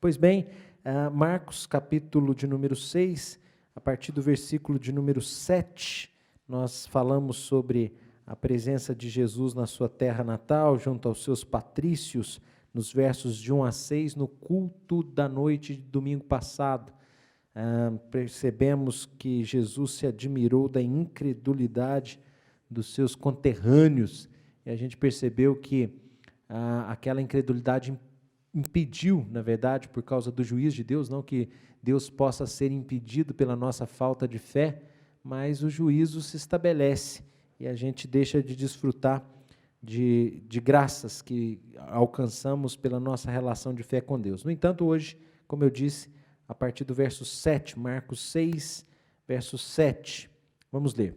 Pois bem, Marcos, capítulo de número 6, a partir do versículo de número 7, nós falamos sobre a presença de Jesus na sua terra natal, junto aos seus patrícios, nos versos de 1 a 6, no culto da noite de domingo passado. Percebemos que Jesus se admirou da incredulidade dos seus conterrâneos, e a gente percebeu que aquela incredulidade impediu, na verdade, por causa do juízo de Deus, não que Deus possa ser impedido pela nossa falta de fé, mas o juízo se estabelece e a gente deixa de desfrutar de graças que alcançamos pela nossa relação de fé com Deus. No entanto, hoje, como eu disse, a partir do verso 7, Marcos 6, verso 7, vamos ler.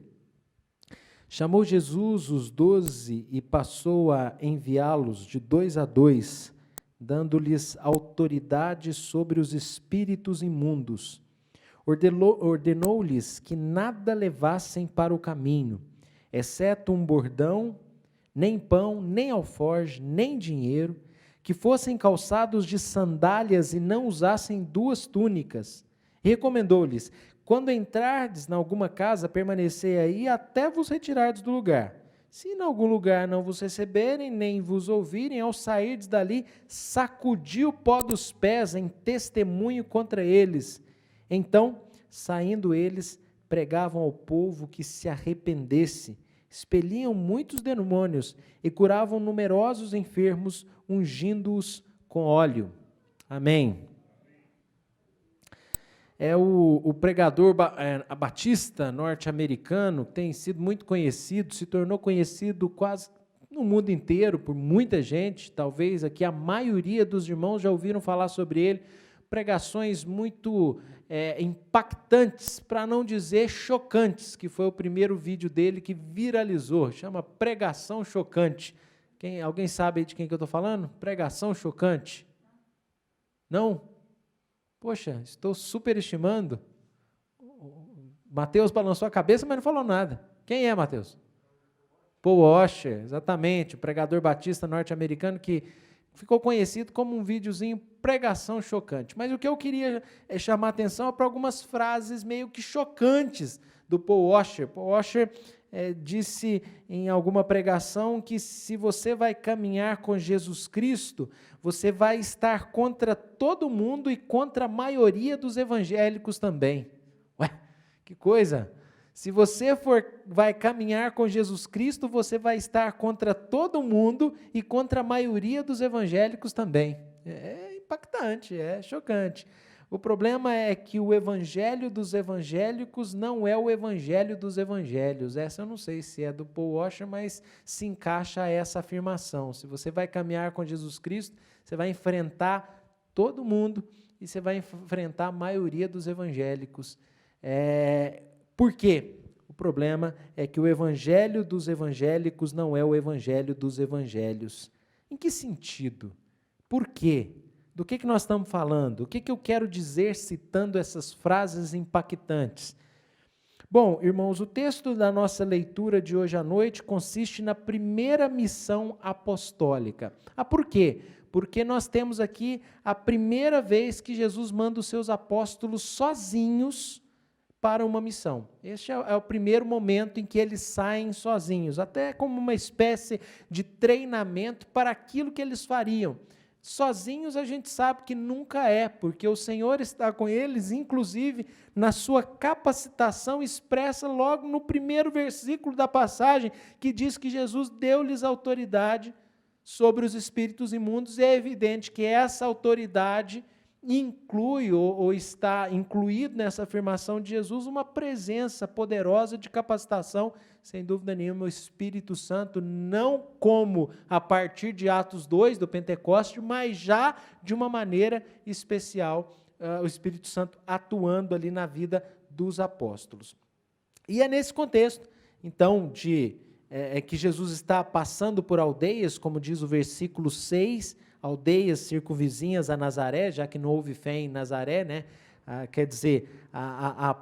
Chamou Jesus os 12 e passou a enviá-los de 2 a 2, dando-lhes autoridade sobre os espíritos imundos. Ordenou-lhes que nada levassem para o caminho, exceto um bordão, nem pão, nem alforje, nem dinheiro, que fossem calçados de sandálias e não usassem 2 túnicas. E recomendou-lhes: quando entrardes em alguma casa, permanecei aí até vos retirardes do lugar. Se em algum lugar não vos receberem, nem vos ouvirem, ao sairdes dali, sacudi o pó dos pés em testemunho contra eles. Então, saindo eles, pregavam ao povo que se arrependesse, expeliam muitos demônios e curavam numerosos enfermos, ungindo-os com óleo. Amém. O pregador batista norte-americano tem sido muito conhecido, se tornou conhecido quase no mundo inteiro por muita gente, talvez aqui a maioria dos irmãos já ouviram falar sobre ele, pregações muito impactantes, para não dizer chocantes, que foi o primeiro vídeo dele que viralizou, chama Pregação Chocante. Alguém sabe de quem que eu estou falando? Pregação Chocante? Não? Poxa, estou superestimando. Mateus balançou a cabeça, mas não falou nada. Quem é Mateus? Paul Washer, exatamente, o pregador batista norte-americano que ficou conhecido como um videozinho Pregação Chocante. Mas o que eu queria chamar a atenção é para algumas frases meio que chocantes do Paul Washer. Paul Washer disse em alguma pregação que se você vai caminhar com Jesus Cristo, você vai estar contra todo mundo e contra a maioria dos evangélicos também. Ué, que coisa! Se você vai caminhar com Jesus Cristo, você vai estar contra todo mundo e contra a maioria dos evangélicos também. É impactante, é chocante. O problema é que o evangelho dos evangélicos não é o evangelho dos evangelhos. Essa eu não sei se é do Paul Washer, mas se encaixa a essa afirmação. Se você vai caminhar com Jesus Cristo, você vai enfrentar todo mundo e você vai enfrentar a maioria dos evangélicos. Por quê? O problema é que o evangelho dos evangélicos não é o evangelho dos evangelhos. Em que sentido? Por quê? Do que nós estamos falando? O que eu quero dizer citando essas frases impactantes? Bom, irmãos, o texto da nossa leitura de hoje à noite consiste na primeira missão apostólica. Por quê? Porque nós temos aqui a primeira vez que Jesus manda os seus apóstolos sozinhos para uma missão. Este é o primeiro momento em que eles saem sozinhos, até como uma espécie de treinamento para aquilo que eles fariam. Sozinhos a gente sabe que nunca é, porque o Senhor está com eles, inclusive na sua capacitação expressa logo no primeiro versículo da passagem, que diz que Jesus deu-lhes autoridade sobre os espíritos imundos, e é evidente que essa autoridade inclui ou está incluído nessa afirmação de Jesus uma presença poderosa de capacitação, sem dúvida nenhuma, o Espírito Santo, não como a partir de Atos 2, do Pentecoste, mas já de uma maneira especial, o Espírito Santo atuando ali na vida dos apóstolos. E é nesse contexto, então, que Jesus está passando por aldeias, como diz o versículo 6, aldeias circunvizinhas a Nazaré, já que não houve fé em Nazaré, né? Quer dizer, a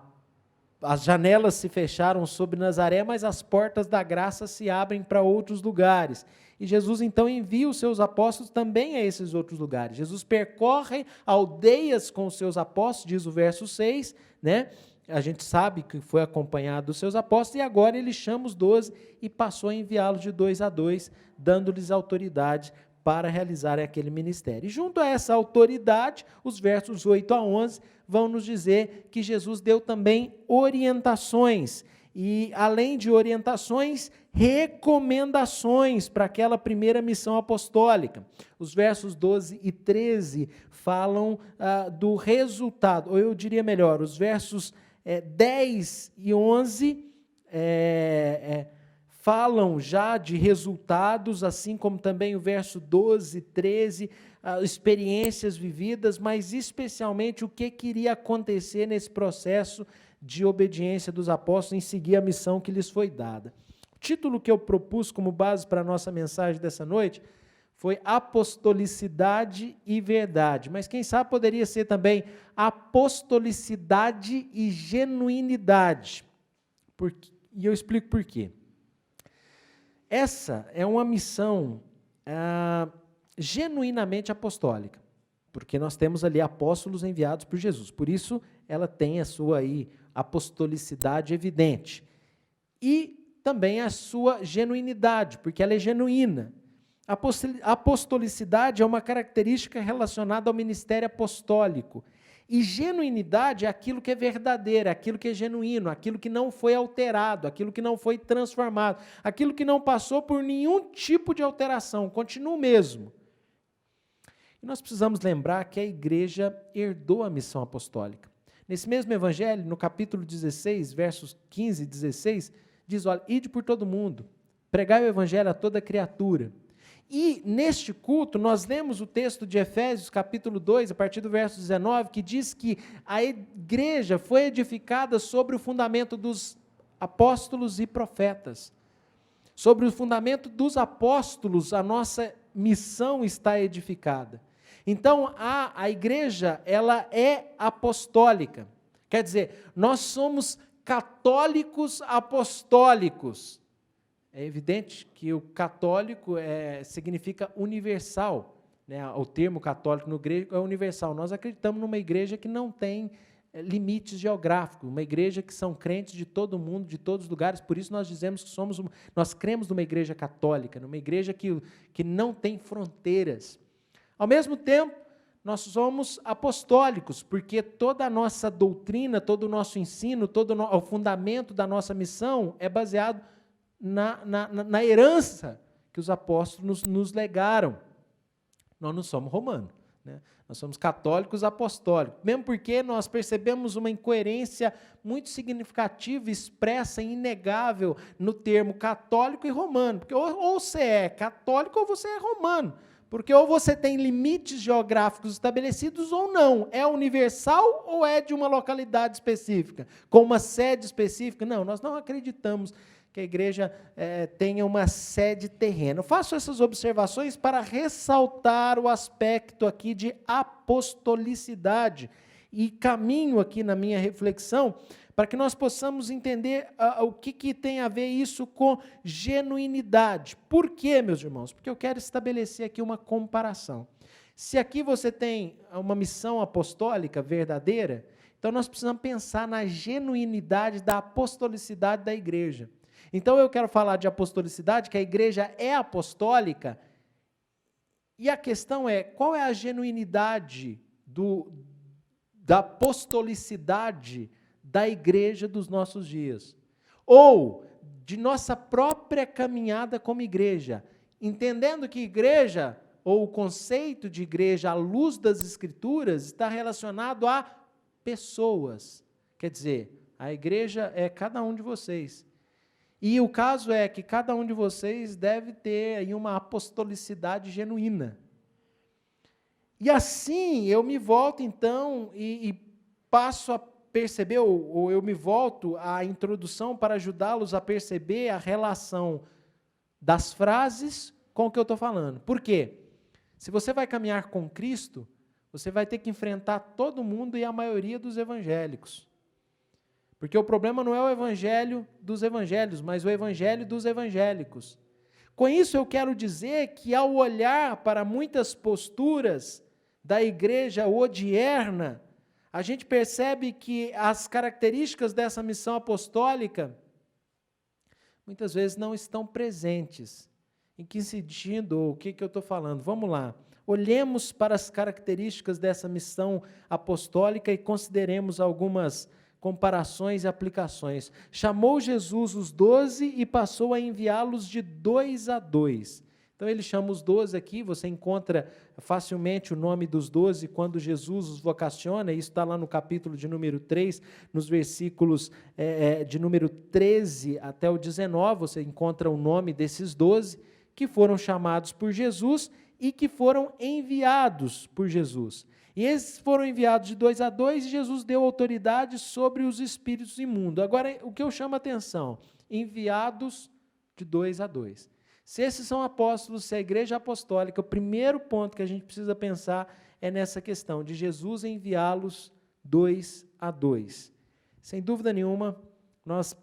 as janelas se fecharam sobre Nazaré, mas as portas da graça se abrem para outros lugares. E Jesus então envia os seus apóstolos também a esses outros lugares. Jesus percorre aldeias com os seus apóstolos, diz o verso 6, né? A gente sabe que foi acompanhado dos seus apóstolos, e agora ele chama os 12 e passou a enviá-los de 2 a 2, dando-lhes autoridade para realizarem aquele ministério. E junto a essa autoridade, os versos 8 a 11 vão nos dizer que Jesus deu também orientações, e além de orientações, recomendações para aquela primeira missão apostólica. Os versos 12 e 13 falam do resultado, ou eu diria melhor, os versos 10 e 11 falam já de resultados, assim como também o verso 12 e 13, experiências vividas, mas especialmente o que iria acontecer nesse processo de obediência dos apóstolos em seguir a missão que lhes foi dada. O título que eu propus como base para a nossa mensagem dessa noite foi Apostolicidade e Verdade, mas quem sabe poderia ser também Apostolicidade e Genuinidade. E eu explico por quê. Essa é uma missão genuinamente apostólica, porque nós temos ali apóstolos enviados por Jesus, por isso ela tem a sua apostolicidade evidente, e também a sua genuinidade, porque ela é genuína. A apostolicidade é uma característica relacionada ao ministério apostólico, e genuinidade é aquilo que é verdadeiro, aquilo que é genuíno, aquilo que não foi alterado, aquilo que não foi transformado, aquilo que não passou por nenhum tipo de alteração, continua o mesmo. E nós precisamos lembrar que a igreja herdou a missão apostólica. Nesse mesmo evangelho, no capítulo 16, versos 15 e 16, diz, olha, ide por todo mundo, pregai o evangelho a toda criatura. E neste culto, nós lemos o texto de Efésios, capítulo 2, a partir do verso 19, que diz que a igreja foi edificada sobre o fundamento dos apóstolos e profetas. Sobre o fundamento dos apóstolos, a nossa missão está edificada. Então, a igreja, ela é apostólica. Quer dizer, nós somos católicos apostólicos. É evidente que o católico significa universal, né? O termo católico no grego é universal. Nós acreditamos numa igreja que não tem limites geográficos, uma igreja que são crentes de todo mundo, de todos os lugares, por isso nós dizemos que nós cremos numa igreja católica, numa igreja que não tem fronteiras. Ao mesmo tempo, nós somos apostólicos, porque toda a nossa doutrina, todo o nosso ensino, todo o fundamento da nossa missão é baseado na herança que os apóstolos nos legaram. Nós não somos romanos, né? Nós somos católicos apostólicos, mesmo porque nós percebemos uma incoerência muito significativa, expressa e inegável no termo católico e romano, porque ou você é católico ou você é romano, porque ou você tem limites geográficos estabelecidos ou não, é universal ou é de uma localidade específica, com uma sede específica. Não, nós não acreditamos que a igreja tenha uma sede terrena. Eu faço essas observações para ressaltar o aspecto aqui de apostolicidade e caminho aqui na minha reflexão para que nós possamos entender o que tem a ver isso com genuinidade. Por quê, meus irmãos? Porque eu quero estabelecer aqui uma comparação. Se aqui você tem uma missão apostólica verdadeira, então nós precisamos pensar na genuinidade da apostolicidade da igreja. Então eu quero falar de apostolicidade, que a igreja é apostólica, e a questão é, qual é a genuinidade da apostolicidade da igreja dos nossos dias? Ou de nossa própria caminhada como igreja, entendendo que igreja, ou o conceito de igreja à luz das Escrituras, está relacionado a pessoas. Quer dizer, a igreja é cada um de vocês. E o caso é que cada um de vocês deve ter aí uma apostolicidade genuína. E assim eu me volto então e passo a perceber, ou eu me volto à introdução para ajudá-los a perceber a relação das frases com o que eu estou falando. Por quê? Se você vai caminhar com Cristo, você vai ter que enfrentar todo mundo e a maioria dos evangélicos. Porque o problema não é o evangelho dos evangelhos, mas o evangelho dos evangélicos. Com isso eu quero dizer que ao olhar para muitas posturas da igreja odierna, a gente percebe que as características dessa missão apostólica muitas vezes não estão presentes. Em que sentido? O que eu estou falando? Vamos lá. Olhemos para as características dessa missão apostólica e consideremos algumas comparações e aplicações. Chamou Jesus os 12 e passou a enviá-los de 2 a 2. Então ele chama os 12 aqui, você encontra facilmente o nome dos 12 quando Jesus os vocaciona, isso está lá no capítulo de número 3, nos versículos de número 13 até o 19, você encontra o nome desses 12 que foram chamados por Jesus e que foram enviados por Jesus. E esses foram enviados de 2 a 2 e Jesus deu autoridade sobre os espíritos imundos. Agora, o que eu chamo a atenção, enviados de 2 a 2. Se esses são apóstolos, se a igreja apostólica, o primeiro ponto que a gente precisa pensar é nessa questão de Jesus enviá-los 2 a 2. Sem dúvida nenhuma, nós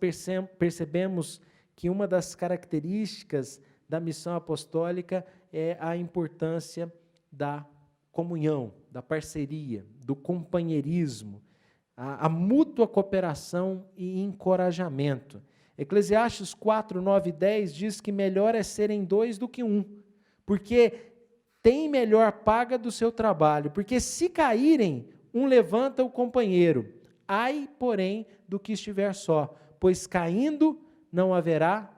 percebemos que uma das características da missão apostólica é a importância da comunhão, da parceria, do companheirismo, a mútua cooperação e encorajamento. Eclesiastes 4, 9 e 10 diz que melhor é serem 2 do que 1, porque tem melhor paga do seu trabalho, porque se caírem, um levanta o companheiro, ai, porém, do que estiver só, pois caindo não haverá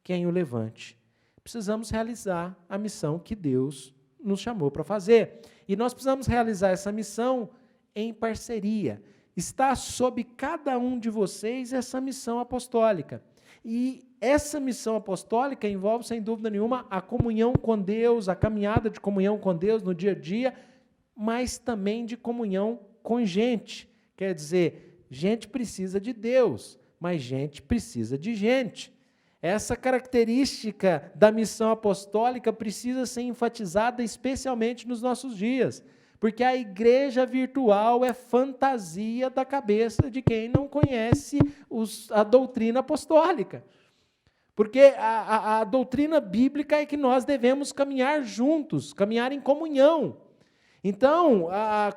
quem o levante. Precisamos realizar a missão que Deus nos chamou para fazer. E nós precisamos realizar essa missão em parceria. Está sob cada um de vocês essa missão apostólica. E essa missão apostólica envolve, sem dúvida nenhuma, a comunhão com Deus, a caminhada de comunhão com Deus no dia a dia, mas também de comunhão com gente. Quer dizer, gente precisa de Deus, mas gente precisa de gente. Essa característica da missão apostólica precisa ser enfatizada especialmente nos nossos dias, porque a igreja virtual é fantasia da cabeça de quem não conhece a doutrina apostólica. Porque a doutrina bíblica é que nós devemos caminhar juntos, caminhar em comunhão. Então,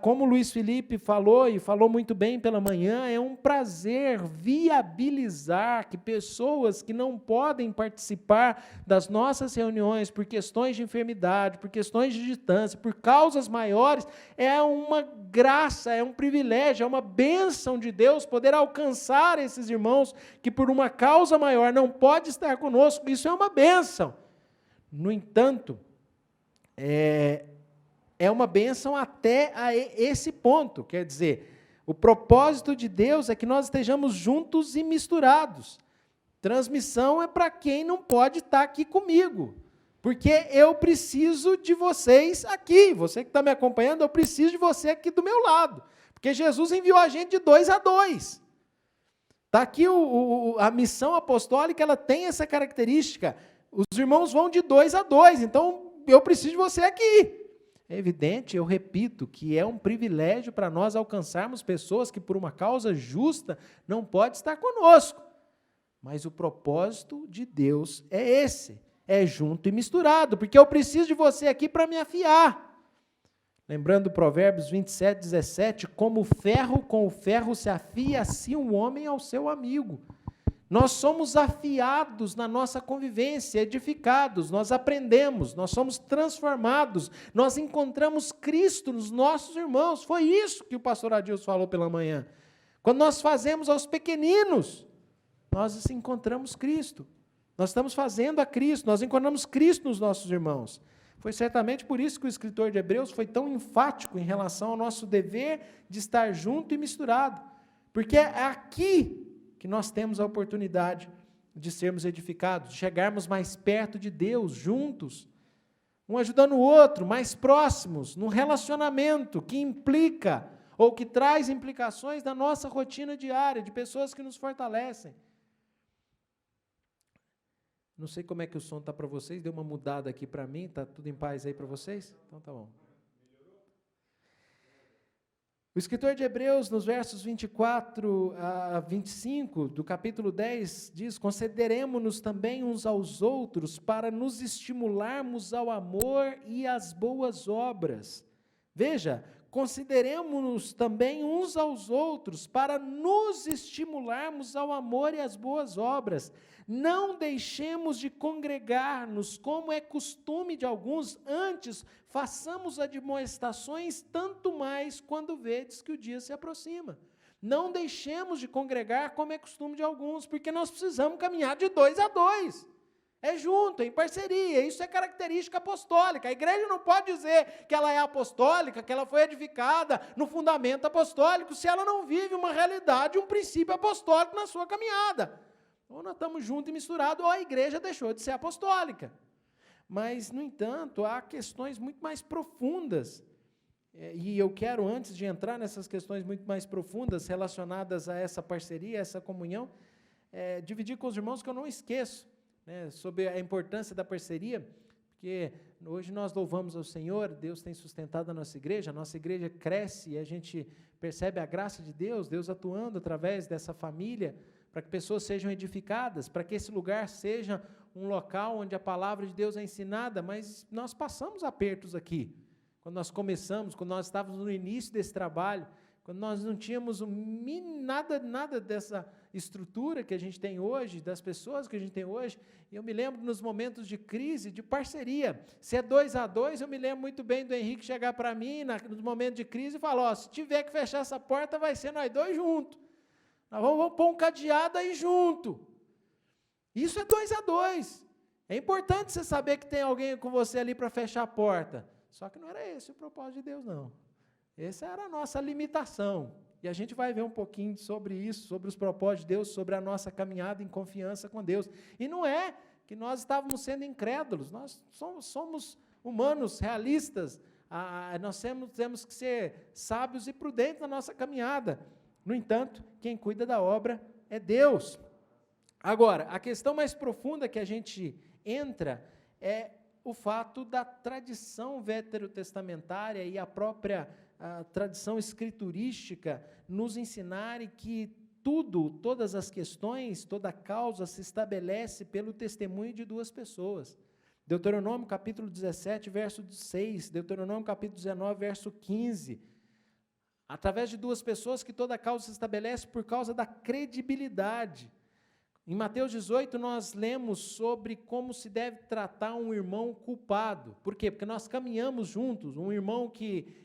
como o Luiz Felipe falou, e falou muito bem pela manhã, é um prazer viabilizar que pessoas que não podem participar das nossas reuniões por questões de enfermidade, por questões de distância, por causas maiores, é uma graça, é um privilégio, é uma bênção de Deus poder alcançar esses irmãos que por uma causa maior não pode estar conosco, isso é uma bênção. No entanto, é uma bênção até a esse ponto, quer dizer, o propósito de Deus é que nós estejamos juntos e misturados. Transmissão é para quem não pode estar aqui comigo, porque eu preciso de vocês aqui, você que está me acompanhando, eu preciso de você aqui do meu lado, porque Jesus enviou a gente de 2 a 2. Está aqui a missão apostólica, ela tem essa característica, os irmãos vão de 2 a 2, então eu preciso de você aqui. É evidente, eu repito, que é um privilégio para nós alcançarmos pessoas que por uma causa justa não podem estar conosco. Mas o propósito de Deus é esse, é junto e misturado, porque eu preciso de você aqui para me afiar. Lembrando Provérbios 27, 17, como o ferro com o ferro se afia, assim um homem ao seu amigo. Nós somos afiados na nossa convivência, edificados, nós aprendemos, nós somos transformados, nós encontramos Cristo nos nossos irmãos. Foi isso que o pastor Adilson falou pela manhã. Quando nós fazemos aos pequeninos, nós encontramos Cristo. Nós estamos fazendo a Cristo, nós encontramos Cristo nos nossos irmãos. Foi certamente por isso que o escritor de Hebreus foi tão enfático em relação ao nosso dever de estar junto e misturado. Porque é aqui que nós temos a oportunidade de sermos edificados, de chegarmos mais perto de Deus, juntos, um ajudando o outro, mais próximos, num relacionamento que implica, ou que traz implicações da nossa rotina diária, de pessoas que nos fortalecem. Não sei como é que o som está para vocês, deu uma mudada aqui para mim, está tudo em paz aí para vocês? Então tá bom. O escritor de Hebreus, nos versos 24 a 25 do capítulo 10, diz: consideremo-nos também uns aos outros para nos estimularmos ao amor e às boas obras. Veja, consideremo-nos também uns aos outros para nos estimularmos ao amor e às boas obras. Não deixemos de congregar-nos, como é costume de alguns, antes façamos admoestações, tanto mais quando vedes que o dia se aproxima. Não deixemos de congregar, como é costume de alguns, porque nós precisamos caminhar de 2 a 2. É junto, é em parceria, isso é característica apostólica. A igreja não pode dizer que ela é apostólica, que ela foi edificada no fundamento apostólico, se ela não vive uma realidade, um princípio apostólico na sua caminhada. Ou nós estamos juntos e misturados, ou a igreja deixou de ser apostólica. Mas, no entanto, há questões muito mais profundas, e eu quero, antes de entrar nessas questões muito mais profundas, relacionadas a essa parceria, a essa comunhão, dividir com os irmãos que eu não esqueço, sobre a importância da parceria, porque hoje nós louvamos ao Senhor, Deus tem sustentado a nossa igreja cresce e a gente percebe a graça de Deus, Deus atuando através dessa família, para que pessoas sejam edificadas, para que esse lugar seja um local onde a palavra de Deus é ensinada, mas nós passamos apertos aqui, quando nós começamos, quando nós estávamos no início desse trabalho, quando nós não tínhamos nada dessa estrutura que a gente tem hoje, das pessoas que a gente tem hoje, e eu me lembro nos momentos de crise, de parceria, se é 2 a 2, eu me lembro muito bem do Henrique chegar para mim, nos momentos de crise, e falar, se tiver que fechar essa porta, vai ser nós dois juntos, nós vamos pôr um cadeado aí junto, isso é 2 a 2, é importante você saber que tem alguém com você ali para fechar a porta, só que não era esse o propósito de Deus, não. Essa era a nossa limitação, e a gente vai ver um pouquinho sobre isso, sobre os propósitos de Deus, sobre a nossa caminhada em confiança com Deus, e não é que nós estávamos sendo incrédulos, nós somos humanos, realistas, nós temos que ser sábios e prudentes na nossa caminhada, no entanto, quem cuida da obra é Deus. Agora, a questão mais profunda que a gente entra é o fato da tradição veterotestamentária e a própria tradição escriturística nos ensinarem que todas as questões, toda causa se estabelece pelo testemunho de 2 pessoas. Deuteronômio capítulo 17, verso 6, Deuteronômio capítulo 19, verso 15. Através de 2 pessoas que toda causa se estabelece por causa da credibilidade. Em Mateus 18, nós lemos sobre como se deve tratar um irmão culpado. Por quê? Porque nós caminhamos juntos, um irmão que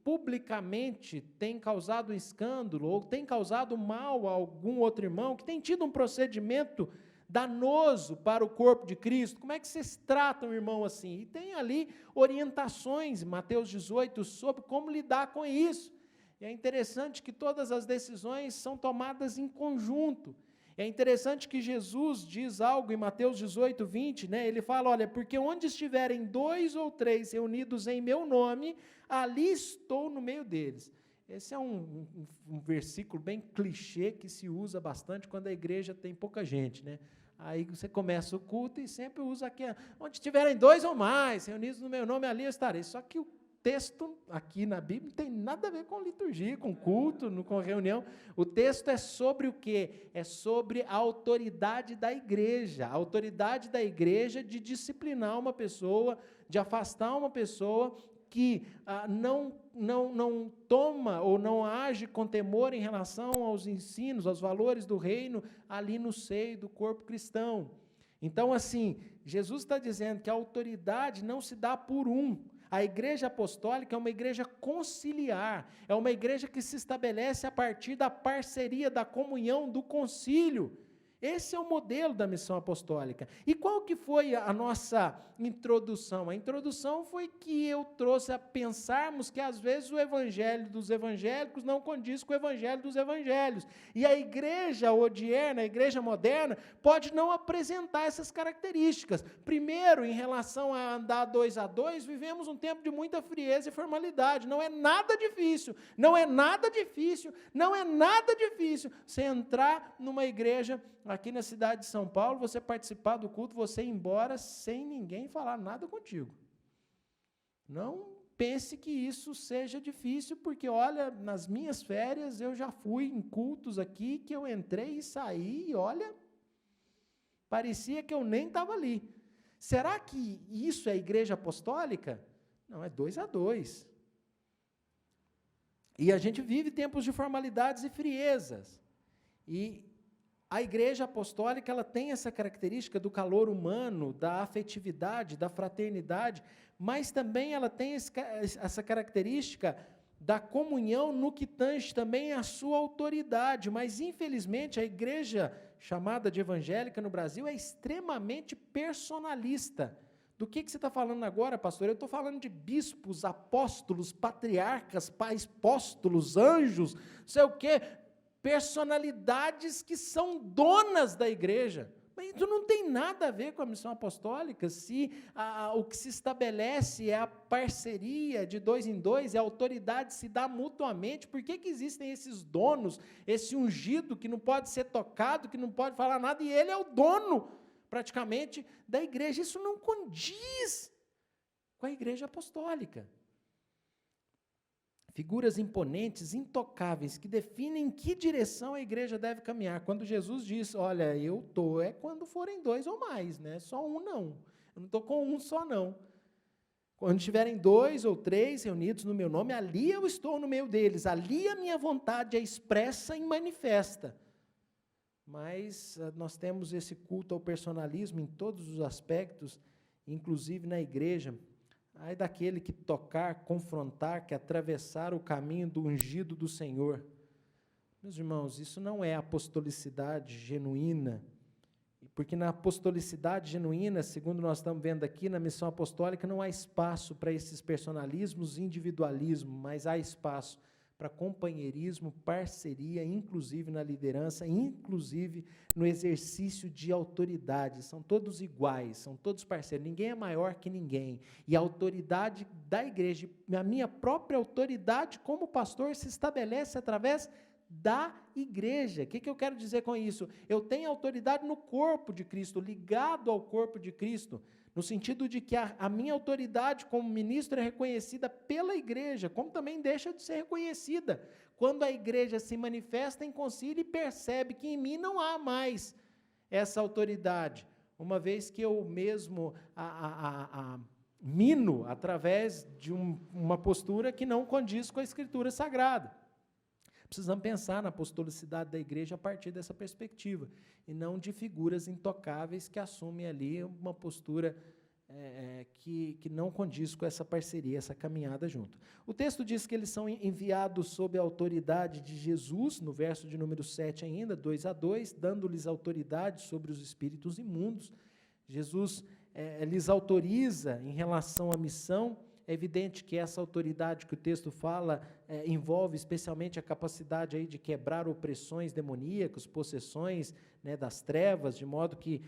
publicamente tem causado escândalo, ou tem causado mal a algum outro irmão, que tem tido um procedimento danoso para o corpo de Cristo. Como é que vocês tratam um irmão assim? E tem ali orientações, em Mateus 18, sobre como lidar com isso. E é interessante que todas as decisões são tomadas em conjunto. É interessante que Jesus diz algo em Mateus 18, 20, ele fala, olha, porque onde estiverem 2 ou 3 reunidos em meu nome, ali estou no meio deles. Esse é um versículo bem clichê que se usa bastante quando a igreja tem pouca gente, Aí você começa o culto e sempre usa aqui, onde estiverem 2 ou mais reunidos no meu nome, ali eu estarei. Só que o texto aqui na Bíblia não tem nada a ver com liturgia, com culto, com reunião. O texto é sobre o quê? É sobre a autoridade da igreja. A autoridade da igreja de disciplinar uma pessoa, de afastar uma pessoa que não toma ou não age com temor em relação aos ensinos, aos valores do reino, ali no seio do corpo cristão. Então, assim, Jesus está dizendo que a autoridade não se dá por um. A igreja apostólica é uma igreja conciliar, é uma igreja que se estabelece a partir da parceria, da comunhão, do concílio. Esse é o modelo da missão apostólica. E qual que foi a nossa introdução? A introdução foi que eu trouxe a pensarmos que às vezes o evangelho dos evangélicos não condiz com o evangelho dos evangelhos. E a igreja odierna, a igreja moderna, pode não apresentar essas características. Primeiro, em relação a andar 2 a 2, vivemos um tempo de muita frieza e formalidade. Não é nada difícil, você entrar numa igreja aqui na cidade de São Paulo, você participar do culto, você ir embora sem ninguém falar nada contigo. Não pense que isso seja difícil, porque, olha, nas minhas férias eu já fui em cultos aqui, que eu entrei e saí, e olha, parecia que eu nem estava ali. Será que isso é igreja apostólica? Não, é 2 a 2. E a gente vive tempos de formalidades e friezas. E a igreja apostólica, ela tem essa característica do calor humano, da afetividade, da fraternidade, mas também ela tem essa característica da comunhão no que tange também a sua autoridade. Mas, infelizmente, a igreja chamada de evangélica no Brasil é extremamente personalista. Do que você está falando agora, pastor? Eu estou falando de bispos, apóstolos, patriarcas, pais, apóstolos, anjos, não sei o quê, personalidades que são donas da igreja. Mas isso não tem nada a ver com a missão apostólica. Se o que se estabelece é a parceria de 2 em 2, a autoridade se dá mutuamente, por que existem esses donos, esse ungido que não pode ser tocado, que não pode falar nada, e ele é o dono, praticamente, da igreja? Isso não condiz com a igreja apostólica. Figuras imponentes, intocáveis, que definem em que direção a igreja deve caminhar. Quando Jesus diz, olha, eu estou, é quando forem 2 ou mais, né? Só um não. Eu não estou com um só não. Quando estiverem 2 ou 3 reunidos no meu nome, ali eu estou no meio deles. Ali a minha vontade é expressa e manifesta. Mas nós temos esse culto ao personalismo em todos os aspectos, inclusive na igreja. Ai daquele que tocar, confrontar, que atravessar o caminho do ungido do Senhor. Meus irmãos, isso não é apostolicidade genuína, porque na apostolicidade genuína, segundo nós estamos vendo aqui, na missão apostólica, não há espaço para esses personalismos, individualismo, mas há espaço para companheirismo, parceria, inclusive na liderança, inclusive no exercício de autoridade. São todos iguais, são todos parceiros, ninguém é maior que ninguém. E a autoridade da igreja, a minha própria autoridade como pastor, se estabelece através da igreja. O que eu quero dizer com isso? Eu tenho autoridade no corpo de Cristo, ligado ao corpo de Cristo, no sentido de que a minha autoridade como ministro é reconhecida pela igreja, como também deixa de ser reconhecida quando a igreja se manifesta em concílio e percebe que em mim não há mais essa autoridade, uma vez que eu mesmo mino através de uma postura que não condiz com a Escritura Sagrada. Precisamos pensar na apostolicidade da igreja a partir dessa perspectiva, e não de figuras intocáveis que assumem ali uma postura que não condiz com essa parceria, essa caminhada junto. O texto diz que eles são enviados sob a autoridade de Jesus, no verso de número 7 ainda, 2 a 2, dando-lhes autoridade sobre os espíritos imundos. Jesus lhes autoriza em relação à missão. É evidente que essa autoridade que o texto fala envolve especialmente a capacidade aí de quebrar opressões demoníacas, possessões, né, das trevas, de modo que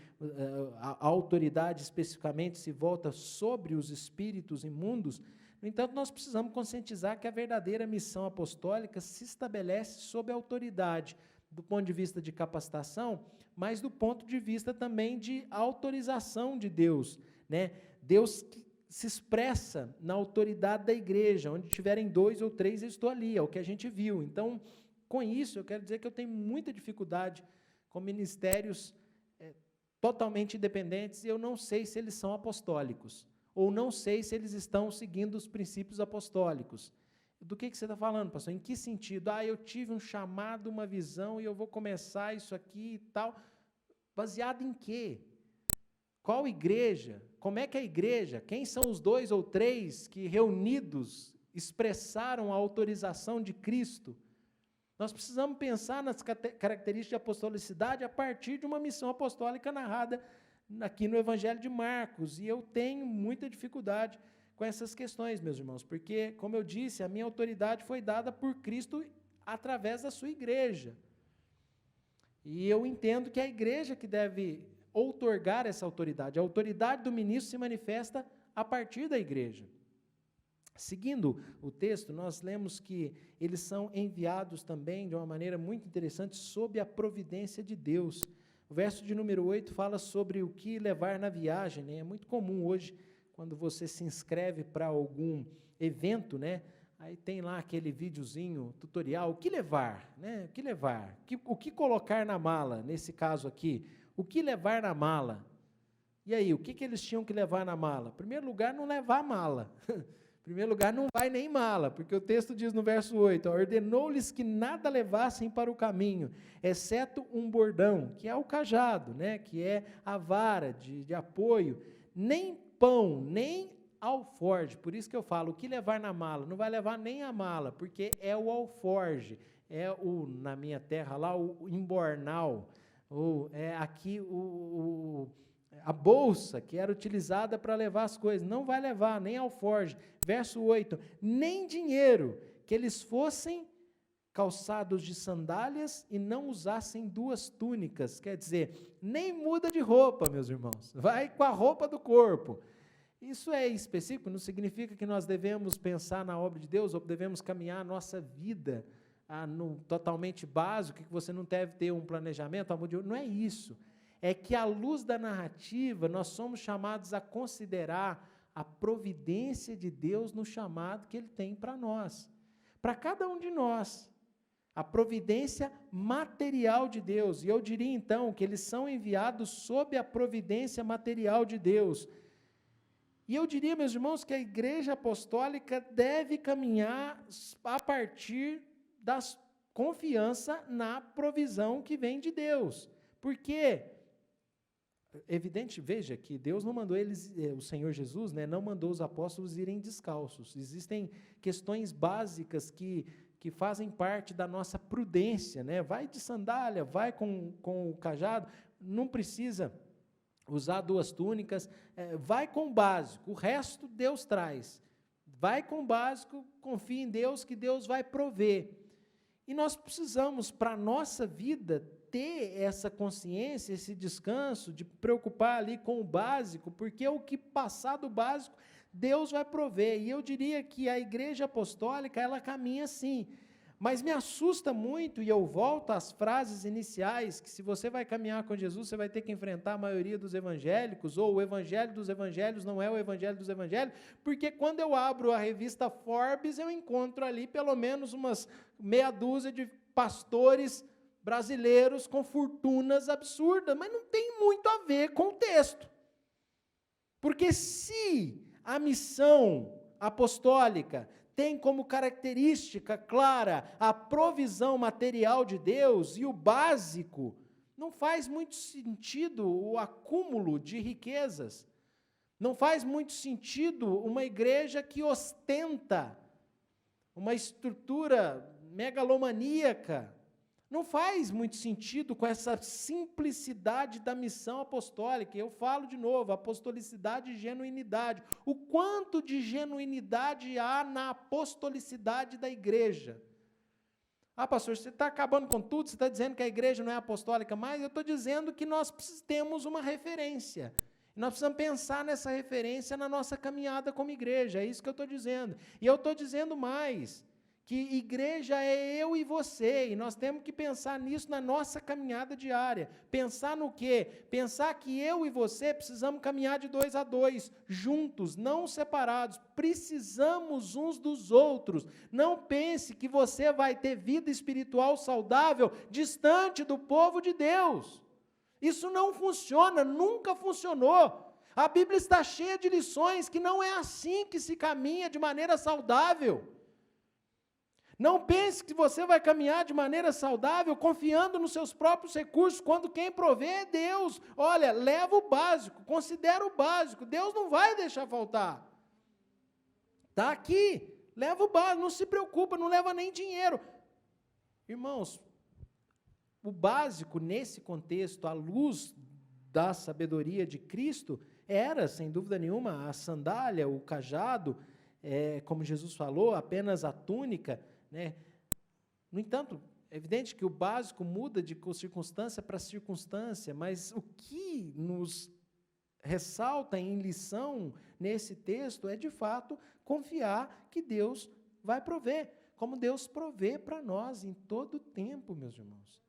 a autoridade especificamente se volta sobre os espíritos imundos. No entanto, nós precisamos conscientizar que a verdadeira missão apostólica se estabelece sob a autoridade, do ponto de vista de capacitação, mas do ponto de vista também de autorização de Deus, né? Deus se expressa na autoridade da igreja, onde tiverem 2 ou 3, eu estou ali, é o que a gente viu. Então, com isso, eu quero dizer que eu tenho muita dificuldade com ministérios totalmente independentes, e eu não sei se eles são apostólicos, ou não sei se eles estão seguindo os princípios apostólicos. Do que você está falando, pastor? Em que sentido? Eu tive um chamado, uma visão, e eu vou começar isso aqui e tal. Baseado em quê? Qual igreja? Como é que é a igreja? Quem são os 2 ou 3 que, reunidos, expressaram a autorização de Cristo? Nós precisamos pensar nas características de apostolicidade a partir de uma missão apostólica narrada aqui no Evangelho de Marcos. E eu tenho muita dificuldade com essas questões, meus irmãos, porque, como eu disse, a minha autoridade foi dada por Cristo através da sua igreja. E eu entendo que é a igreja que deve outorgar essa autoridade. A autoridade do ministro se manifesta a partir da igreja. Seguindo o texto, nós lemos que eles são enviados também, de uma maneira muito interessante, sob a providência de Deus. O verso de número 8 fala sobre o que levar na viagem, né? É muito comum hoje, quando você se inscreve para algum evento, né? Aí tem lá aquele videozinho, tutorial, o que levar, né? O que levar? O que colocar na mala, nesse caso aqui? O que levar na mala? E aí, o que eles tinham que levar na mala? Em primeiro lugar, não levar mala. Em primeiro lugar, não vai nem mala, porque o texto diz no verso 8, ordenou-lhes que nada levassem para o caminho, exceto um bordão, que é o cajado, né? Que é a vara de apoio, nem pão, nem alforge. Por isso que eu falo, o que levar na mala? Não vai levar nem a mala, porque é o alforge, é na minha terra lá, o embornal, ou é aqui a bolsa que era utilizada para levar as coisas, não vai levar nem alforge. Verso 8, nem dinheiro, que eles fossem calçados de sandálias e não usassem 2 túnicas, quer dizer, nem muda de roupa, meus irmãos, vai com a roupa do corpo. Isso é específico, não significa que nós devemos pensar na obra de Deus, ou devemos caminhar a nossa vida totalmente básico, que você não deve ter um planejamento, não é isso. É que à luz da narrativa, nós somos chamados a considerar a providência de Deus no chamado que Ele tem para nós, para cada um de nós. A providência material de Deus, e eu diria então que eles são enviados sob a providência material de Deus. E eu diria, meus irmãos, que a igreja apostólica deve caminhar a partir da confiança na provisão que vem de Deus. Porque, evidente, veja que Deus não mandou eles, o Senhor Jesus, né, não mandou os apóstolos irem descalços. Existem questões básicas que fazem parte da nossa prudência, né? Vai de sandália, vai com o cajado, não precisa usar 2 túnicas, vai com o básico, o resto Deus traz. Vai com o básico, confia em Deus, que Deus vai prover. E nós precisamos, para a nossa vida, ter essa consciência, esse descanso, de preocupar ali com o básico, porque o que passar do básico, Deus vai prover. E eu diria que a igreja apostólica, ela caminha assim. Mas me assusta muito, e eu volto às frases iniciais, que se você vai caminhar com Jesus, você vai ter que enfrentar a maioria dos evangélicos, ou o evangelho dos evangelhos não é o evangelho dos evangelhos, porque quando eu abro a revista Forbes, eu encontro ali pelo menos umas meia dúzia de pastores brasileiros com fortunas absurdas, mas não tem muito a ver com o texto. Porque se a missão apostólica tem como característica clara a provisão material de Deus e o básico, não faz muito sentido o acúmulo de riquezas. Não faz muito sentido uma igreja que ostenta uma estrutura megalomaníaca. Não faz muito sentido com essa simplicidade da missão apostólica. Eu falo de novo, apostolicidade e genuinidade. O quanto de genuinidade há na apostolicidade da igreja? Ah, pastor, você está acabando com tudo, você está dizendo que a igreja não é apostólica mais? Eu estou dizendo que nós temos uma referência. Nós precisamos pensar nessa referência na nossa caminhada como igreja, é isso que eu estou dizendo. E eu estou dizendo mais, que igreja é eu e você, e nós temos que pensar nisso na nossa caminhada diária. Pensar no quê? Pensar que eu e você precisamos caminhar de 2 a 2, juntos, não separados. Precisamos uns dos outros. Não pense que você vai ter vida espiritual saudável distante do povo de Deus. Isso não funciona, nunca funcionou. A Bíblia está cheia de lições que não é assim que se caminha de maneira saudável. Não pense que você vai caminhar de maneira saudável, confiando nos seus próprios recursos, quando quem provê é Deus. Olha, leva o básico, considera o básico, Deus não vai deixar faltar. Está aqui, leva o básico, não se preocupa, não leva nem dinheiro. Irmãos, o básico nesse contexto, à luz da sabedoria de Cristo, era, sem dúvida nenhuma, a sandália, o cajado, como Jesus falou, apenas a túnica, né? No entanto, é evidente que o básico muda de circunstância para circunstância, mas o que nos ressalta em lição nesse texto é, de fato, confiar que Deus vai prover, como Deus provê para nós em todo o tempo, meus irmãos.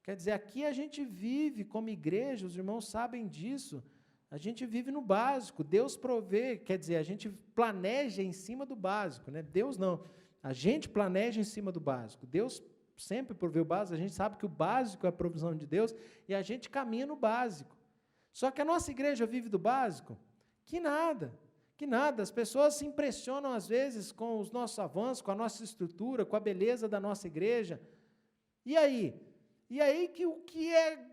Quer dizer, aqui a gente vive como igreja, os irmãos sabem disso, A gente vive no básico, Deus provê, quer dizer, a gente planeja em cima do básico, né? Deus não, a gente planeja em cima do básico. Deus sempre provê o básico, a gente sabe que o básico é a provisão de Deus e a gente caminha no básico. Só que a nossa igreja vive do básico? Que nada, as pessoas se impressionam às vezes com os nossos avanços, com a nossa estrutura, com a beleza da nossa igreja. E aí? E aí que o que é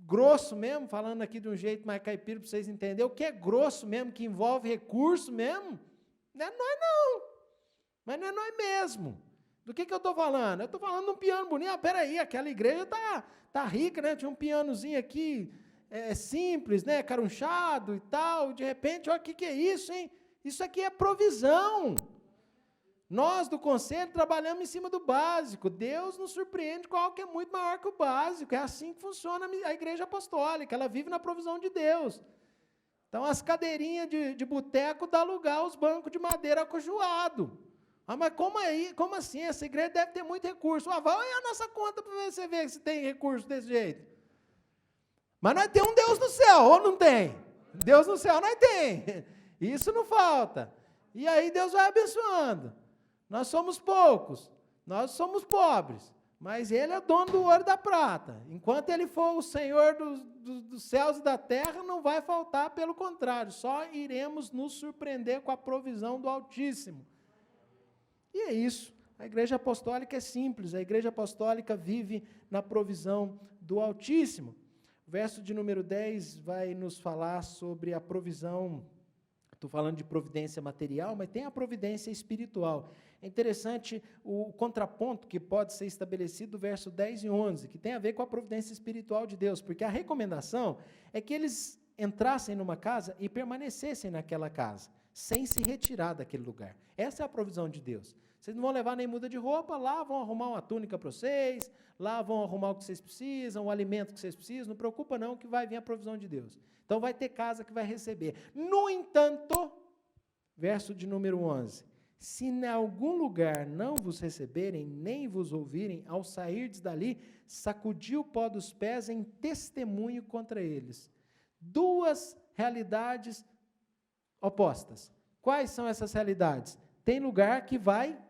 grosso mesmo, falando aqui de um jeito mais caipira para vocês entenderem, o que é grosso mesmo, que envolve recurso mesmo, não é nós não, mas não é nós mesmo. Do que eu estou falando? Eu estou falando de um piano bonito. Ah, peraí, aquela igreja tá rica, né? Tinha um pianozinho aqui, simples, né? Carunchado e tal, de repente, olha o que é isso, hein? Isso aqui é provisão. Nós, do conselho, trabalhamos em cima do básico. Deus nos surpreende com algo que é muito maior que o básico. É assim que funciona a igreja apostólica. Ela vive na provisão de Deus. Então, as cadeirinhas de boteco dão lugar aos bancos de madeira acolchoado. Ah, mas como assim? Essa igreja deve ter muito recurso. Ah, vai olhar a nossa conta para você ver se tem recurso desse jeito. Mas nós temos um Deus no céu, ou não tem? Deus no céu nós tem. Isso não falta. E aí Deus vai abençoando. Nós somos poucos, nós somos pobres, mas Ele é dono do ouro e da prata. Enquanto Ele for o Senhor dos céus e da terra, não vai faltar, pelo contrário, só iremos nos surpreender com a provisão do Altíssimo. E é isso, a igreja apostólica é simples, a igreja apostólica vive na provisão do Altíssimo. O verso de número 10 vai nos falar sobre a provisão. Estou falando de providência material, mas tem a providência espiritual. É interessante o contraponto que pode ser estabelecido do verso 10 e 11, que tem a ver com a providência espiritual de Deus, porque a recomendação é que eles entrassem numa casa e permanecessem naquela casa, sem se retirar daquele lugar. Essa é a provisão de Deus. Vocês não vão levar nem muda de roupa, lá vão arrumar uma túnica para vocês, lá vão arrumar o que vocês precisam, o alimento que vocês precisam, não preocupa não que vai vir a provisão de Deus. Então vai ter casa que vai receber. No entanto, verso de número 11, se em algum lugar não vos receberem, nem vos ouvirem, ao sairdes dali, sacudi o pó dos pés em testemunho contra eles. Duas realidades opostas. Quais são essas realidades? Tem lugar que vai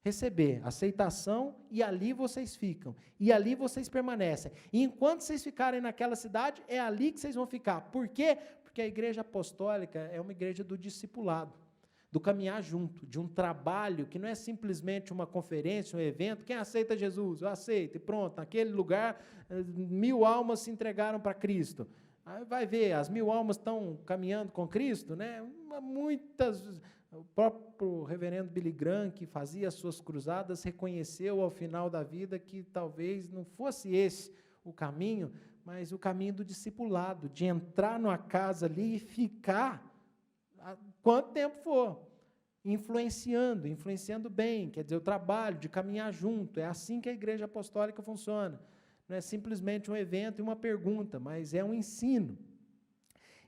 receber, aceitação, e ali vocês ficam, e ali vocês permanecem. E enquanto vocês ficarem naquela cidade, é ali que vocês vão ficar. Por quê? Porque a igreja apostólica é uma igreja do discipulado, do caminhar junto, de um trabalho que não é simplesmente uma conferência, um evento. Quem aceita Jesus? Eu aceito, e pronto, naquele lugar, 1000 almas se entregaram para Cristo. Aí vai ver, as 1000 almas estão caminhando com Cristo, né? Muitas... O próprio reverendo Billy Graham, que fazia as suas cruzadas, reconheceu ao final da vida que talvez não fosse esse o caminho, mas o caminho do discipulado, de entrar numa casa ali e ficar quanto tempo for, influenciando bem, quer dizer, o trabalho de caminhar junto. É assim que a igreja apostólica funciona. Não é simplesmente um evento e uma pergunta, mas é um ensino.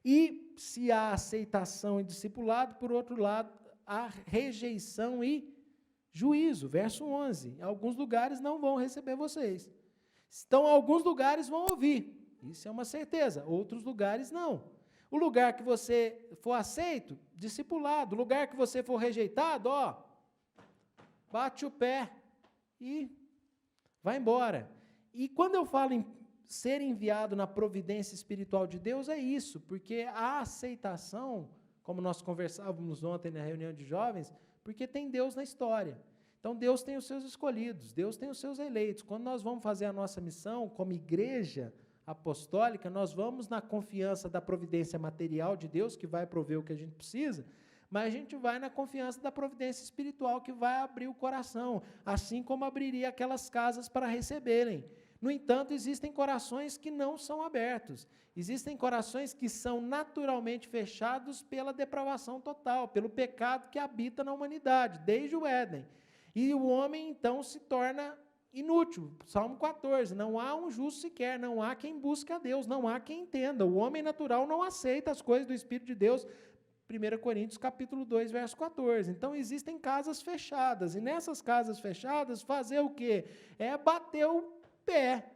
E se há aceitação e discipulado, por outro lado, há rejeição e juízo. Verso 11. Alguns lugares não vão receber vocês. Então, alguns lugares vão ouvir. Isso é uma certeza. Outros lugares não. O lugar que você for aceito, discipulado. O lugar que você for rejeitado, bate o pé e vai embora. E quando eu falo em ser enviado na providência espiritual de Deus, é isso, porque a aceitação, como nós conversávamos ontem na reunião de jovens, porque tem Deus na história. Então, Deus tem os seus escolhidos, Deus tem os seus eleitos. Quando nós vamos fazer a nossa missão como igreja apostólica, nós vamos na confiança da providência material de Deus, que vai prover o que a gente precisa, mas a gente vai na confiança da providência espiritual, que vai abrir o coração, assim como abriria aquelas casas para receberem. No entanto, existem corações que não são abertos. Existem corações que são naturalmente fechados pela depravação total, pelo pecado que habita na humanidade, desde o Éden. E o homem, então, se torna inútil. Salmo 14, não há um justo sequer, não há quem busque a Deus, não há quem entenda. O homem natural não aceita as coisas do Espírito de Deus. 1 Coríntios capítulo 2, verso 14. Então, existem casas fechadas, e nessas casas fechadas, fazer o quê? É bater o pé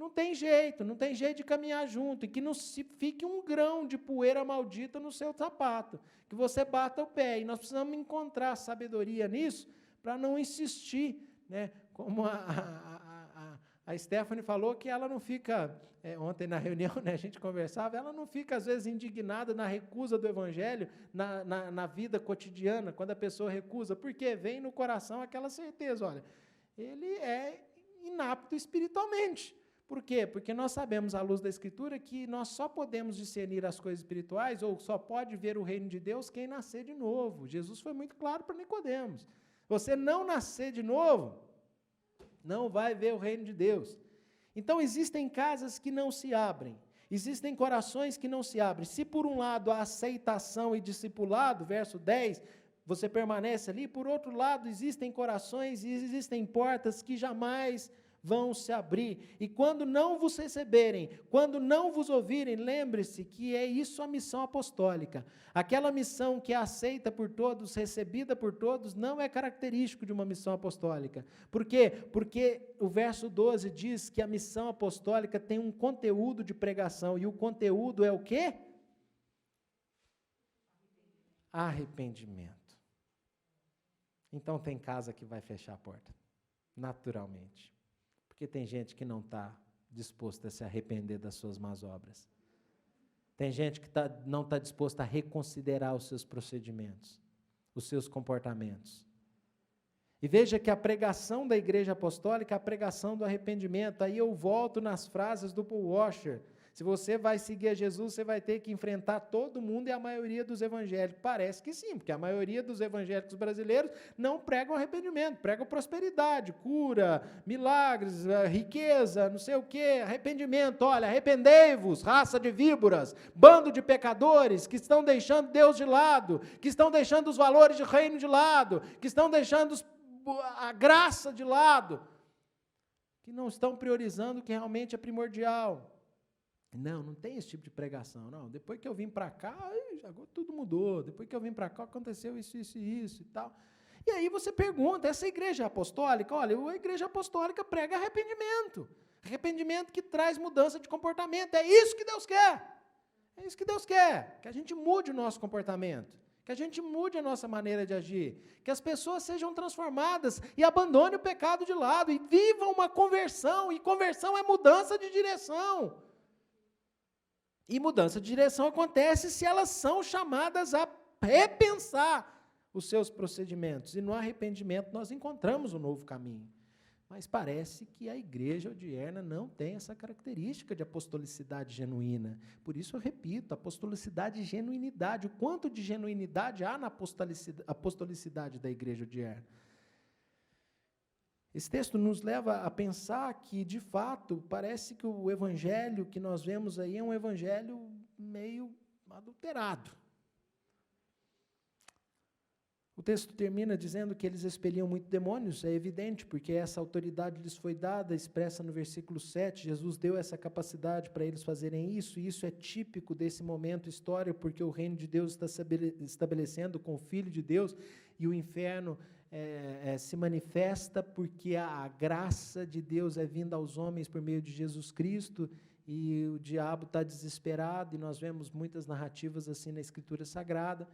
não tem jeito de caminhar junto, e que não se fique um grão de poeira maldita no seu sapato, que você bata o pé, e nós precisamos encontrar sabedoria nisso, para não insistir, né? Como a Stephanie falou que ela não fica, ontem na reunião, né, a gente conversava, ela não fica às vezes indignada na recusa do evangelho, na vida cotidiana, quando a pessoa recusa, porque vem no coração aquela certeza, olha, ele é inapto espiritualmente. Por quê? Porque nós sabemos, à luz da Escritura, que nós só podemos discernir as coisas espirituais, ou só pode ver o reino de Deus quem nascer de novo. Jesus foi muito claro para Nicodemos. Você não nascer de novo, não vai ver o reino de Deus. Então, existem casas que não se abrem, existem corações que não se abrem. Se, por um lado, a aceitação e discipulado, verso 10, você permanece ali, por outro lado, existem corações e existem portas que jamais vão se abrir. E quando não vos receberem, quando não vos ouvirem, lembre-se que é isso a missão apostólica. Aquela missão que é aceita por todos, recebida por todos, não é característico de uma missão apostólica. Por quê? Porque o verso 12 diz que a missão apostólica tem um conteúdo de pregação, e o conteúdo é o quê? Arrependimento. Então tem casa que vai fechar a porta, naturalmente. Porque tem gente que não está disposta a se arrepender das suas más obras. Tem gente que não está disposta a reconsiderar os seus procedimentos, os seus comportamentos. E veja que a pregação da igreja apostólica é a pregação do arrependimento. Aí eu volto nas frases do Paul Washer. Se você vai seguir a Jesus, você vai ter que enfrentar todo mundo e a maioria dos evangélicos. Parece que sim, porque a maioria dos evangélicos brasileiros não pregam arrependimento, pregam prosperidade, cura, milagres, riqueza, não sei o quê, arrependimento. Olha, arrependei-vos, raça de víboras, bando de pecadores que estão deixando Deus de lado, que estão deixando os valores do reino de lado, que estão deixando a graça de lado, que não estão priorizando o que realmente é primordial. Não tem esse tipo de pregação, não. Depois que eu vim para cá, agora tudo mudou. Depois que eu vim para cá, aconteceu isso e tal. E aí você pergunta, essa igreja apostólica, olha, a igreja apostólica prega arrependimento. Arrependimento que traz mudança de comportamento. É isso que Deus quer. É isso que Deus quer. Que a gente mude o nosso comportamento. Que a gente mude a nossa maneira de agir. Que as pessoas sejam transformadas e abandonem o pecado de lado e vivam uma conversão. E conversão é mudança de direção. E mudança de direção acontece se elas são chamadas a repensar os seus procedimentos. E no arrependimento nós encontramos um novo caminho. Mas parece que a igreja odierna não tem essa característica de apostolicidade genuína. Por isso eu repito, apostolicidade e genuinidade. O quanto de genuinidade há na apostolicidade da igreja odierna? Esse texto nos leva a pensar que, de fato, parece que o evangelho que nós vemos aí é um evangelho meio adulterado. O texto termina dizendo que eles expeliam muitos demônios, é evidente, porque essa autoridade lhes foi dada, expressa no versículo 7, Jesus deu essa capacidade para eles fazerem isso, e isso é típico desse momento histórico, porque o reino de Deus está se estabelecendo com o Filho de Deus, e o inferno se manifesta porque a graça de Deus é vinda aos homens por meio de Jesus Cristo, e o diabo está desesperado, e nós vemos muitas narrativas assim na Escritura Sagrada,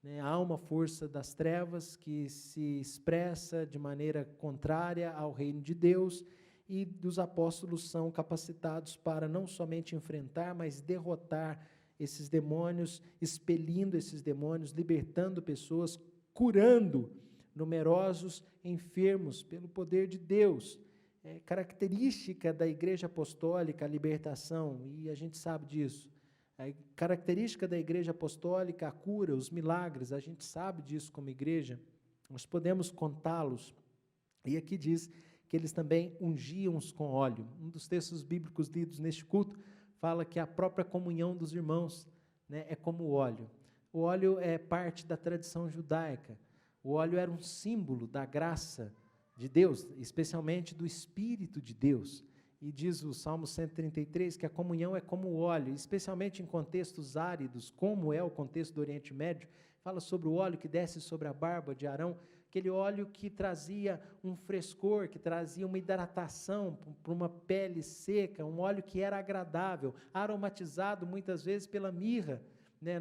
né? Há uma força das trevas que se expressa de maneira contrária ao reino de Deus, e os apóstolos são capacitados para não somente enfrentar, mas derrotar esses demônios, expelindo esses demônios, libertando pessoas, curando numerosos enfermos pelo poder de Deus. É característica da igreja apostólica a libertação, e a gente sabe disso. A característica da igreja apostólica, a cura, os milagres, a gente sabe disso como igreja, nós podemos contá-los. E aqui diz que eles também ungiam-os com óleo. Um dos textos bíblicos lidos neste culto fala que a própria comunhão dos irmãos, né, é como o óleo. O óleo é parte da tradição judaica. O óleo era um símbolo da graça de Deus, especialmente do Espírito de Deus. E diz o Salmo 133 que a comunhão é como o óleo, especialmente em contextos áridos, como é o contexto do Oriente Médio, fala sobre o óleo que desce sobre a barba de Arão, aquele óleo que trazia um frescor, que trazia uma hidratação para uma pele seca, um óleo que era agradável, aromatizado muitas vezes pela mirra.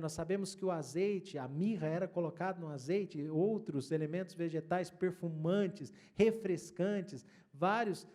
Nós sabemos que o azeite, a mirra era colocada no azeite, outros elementos vegetais perfumantes, refrescantes, vários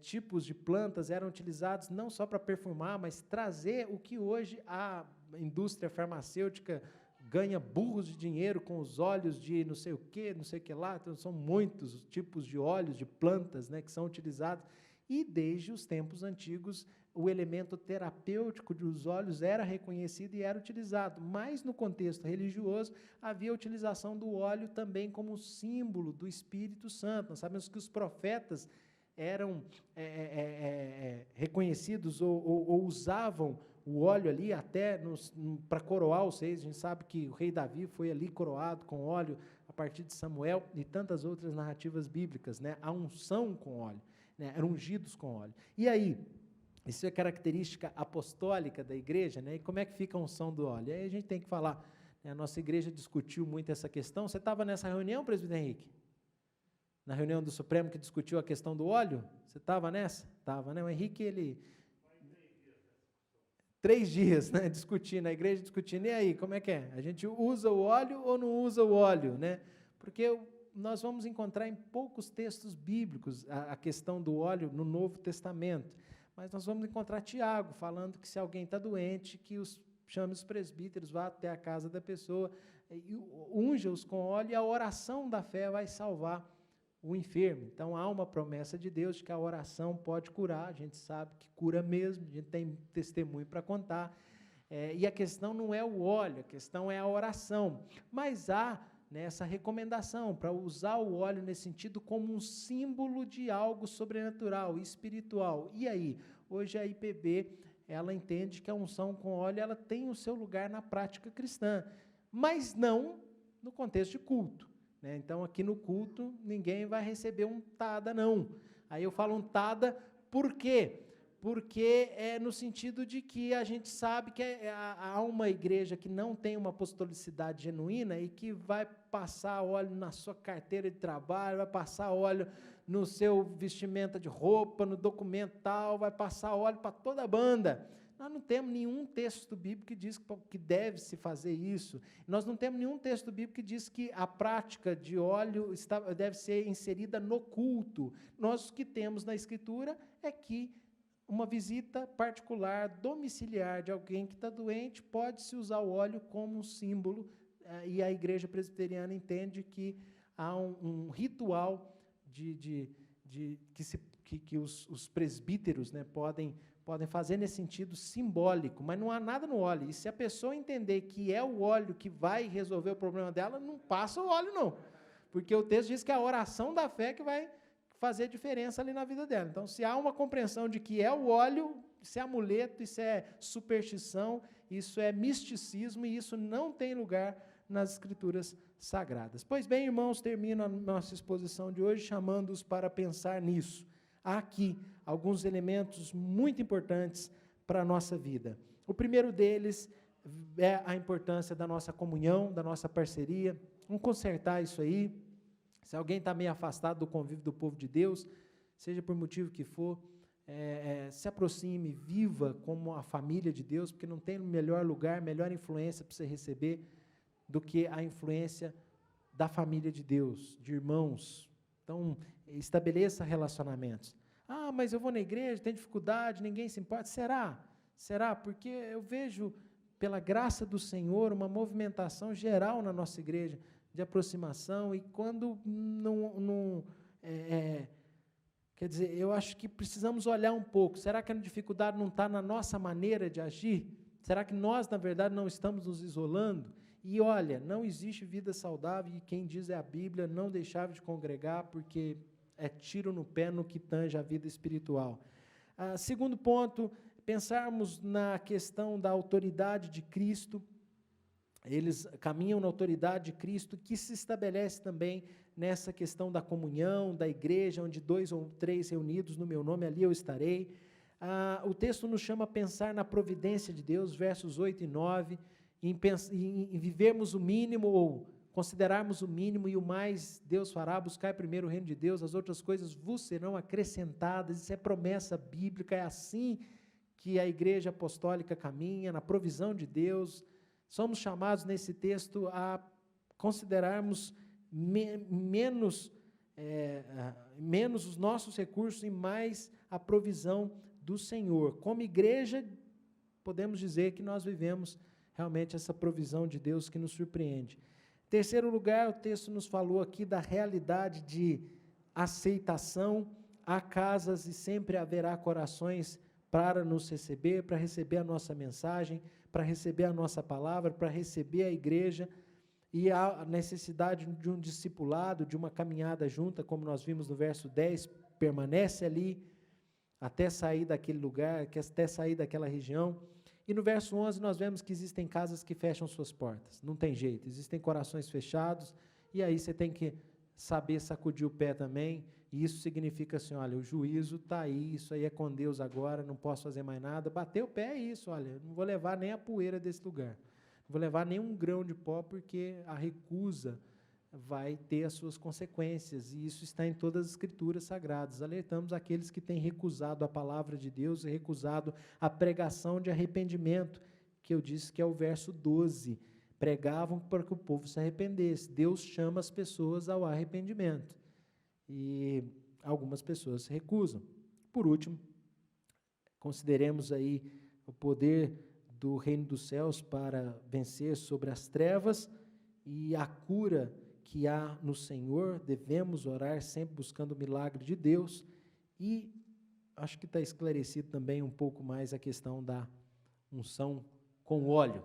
tipos de plantas eram utilizados não só para perfumar, mas trazer o que hoje a indústria farmacêutica ganha burros de dinheiro com os óleos de não sei o que lá. Então, são muitos tipos de óleos, de plantas, que são utilizados. E desde os tempos antigos, o elemento terapêutico dos óleos era reconhecido e era utilizado. Mas, no contexto religioso, havia a utilização do óleo também como símbolo do Espírito Santo. Nós sabemos que os profetas eram reconhecidos ou usavam o óleo ali até para coroar os reis. A gente sabe que o rei Davi foi ali coroado com óleo a partir de Samuel e tantas outras narrativas bíblicas, a unção com óleo, eram ungidos com óleo. E aí, isso é característica apostólica da igreja, e como é que fica a unção do óleo? Aí a gente tem que falar, a nossa igreja discutiu muito essa questão. Você estava nessa reunião, presbítero Henrique? Na reunião do Supremo que discutiu a questão do óleo? Você estava nessa? Estava, né? O Henrique, ele... 3 dias, discutindo, a igreja discutindo. E aí, como é que é? A gente usa o óleo ou não usa o óleo, Porque nós vamos encontrar em poucos textos bíblicos a questão do óleo no Novo Testamento. Mas nós vamos encontrar Tiago falando que se alguém está doente, que chame os presbíteros, vá até a casa da pessoa, e unja-os com óleo, e a oração da fé vai salvar o enfermo. Então, há uma promessa de Deus de que a oração pode curar. A gente sabe que cura mesmo, a gente tem testemunho para contar. E a questão não é o óleo, a questão é a oração. Mas há essa recomendação para usar o óleo nesse sentido como um símbolo de algo sobrenatural, espiritual. E aí, hoje a IPB, ela entende que a unção com óleo ela tem o seu lugar na prática cristã, mas não no contexto de culto. Então, aqui no culto, ninguém vai receber um tada, não. Aí eu falo um tada, por quê? Porque é no sentido de que a gente sabe que há uma igreja que não tem uma apostolicidade genuína e que vai passar óleo na sua carteira de trabalho, vai passar óleo no seu vestimenta de roupa, no documento tal, vai passar óleo para toda a banda. Nós não temos nenhum texto bíblico que diz que deve-se fazer isso. Nós não temos nenhum texto bíblico que diz que a prática de óleo deve ser inserida no culto. Nós o que temos na Escritura é que uma visita particular, domiciliar de alguém que está doente, pode-se usar o óleo como um símbolo, e a igreja presbiteriana entende que há um ritual que os presbíteros podem fazer nesse sentido simbólico, mas não há nada no óleo. E se a pessoa entender que é o óleo que vai resolver o problema dela, não passa o óleo, não. Porque o texto diz que é a oração da fé que vai fazer diferença ali na vida dela. Então, se há uma compreensão de que é o óleo, isso é amuleto, isso é superstição, isso é misticismo, e isso não tem lugar nas Escrituras Sagradas. Pois bem, irmãos, termino a nossa exposição de hoje chamando-os para pensar nisso. Há aqui alguns elementos muito importantes para a nossa vida. O primeiro deles é a importância da nossa comunhão, da nossa parceria. Vamos consertar isso aí. Se alguém está meio afastado do convívio do povo de Deus, seja por motivo que for, se aproxime, viva como a família de Deus, porque não tem melhor lugar, melhor influência para você receber do que a influência da família de Deus, de irmãos. Então, estabeleça relacionamentos. Ah, mas eu vou na igreja, tem dificuldade, ninguém se importa. Será? Será? Porque eu vejo, pela graça do Senhor, uma movimentação geral na nossa igreja, de aproximação, e quando quer dizer, eu acho que precisamos olhar um pouco. Será que a dificuldade não está na nossa maneira de agir? Será que nós, na verdade, não estamos nos isolando? E olha, não existe vida saudável, e quem diz é a Bíblia, não deixar de congregar, porque é tiro no pé no que tange a vida espiritual. Segundo ponto, pensarmos na questão da autoridade de Cristo. Eles caminham na autoridade de Cristo, que se estabelece também nessa questão da comunhão, da igreja, onde 2 ou 3 reunidos no meu nome, ali eu estarei. O texto nos chama a pensar na providência de Deus, versos 8 e 9, em vivermos o mínimo, ou considerarmos o mínimo e o mais Deus fará, buscar primeiro o reino de Deus, as outras coisas vos serão acrescentadas. Isso é promessa bíblica, é assim que a igreja apostólica caminha, na provisão de Deus. Somos chamados nesse texto a considerarmos menos os nossos recursos e mais a provisão do Senhor. Como igreja, podemos dizer que nós vivemos realmente essa provisão de Deus que nos surpreende. Em terceiro lugar, o texto nos falou aqui da realidade de aceitação. Há casas e sempre haverá corações para nos receber, para receber a nossa mensagem, para receber a nossa palavra, para receber a igreja. E há a necessidade de um discipulado, de uma caminhada junta, como nós vimos no verso 10, permanece ali até sair daquele lugar, até sair daquela região. E no verso 11 nós vemos que existem casas que fecham suas portas, não tem jeito, existem corações fechados, e aí você tem que saber sacudir o pé também, e isso significa assim, olha, o juízo está aí, isso aí é com Deus agora, não posso fazer mais nada, bater o pé é isso, olha, não vou levar nem a poeira desse lugar, não vou levar nem um grão de pó, porque a recusa vai ter as suas consequências, e isso está em todas as escrituras sagradas. Alertamos aqueles que têm recusado a palavra de Deus e recusado a pregação de arrependimento, que eu disse que é o verso 12, pregavam para que o povo se arrependesse. Deus chama as pessoas ao arrependimento, e algumas pessoas se recusam. Por último, consideremos aí o poder do reino dos céus para vencer sobre as trevas e a cura que há no Senhor. Devemos orar sempre buscando o milagre de Deus, e acho que está esclarecido também um pouco mais a questão da unção com óleo.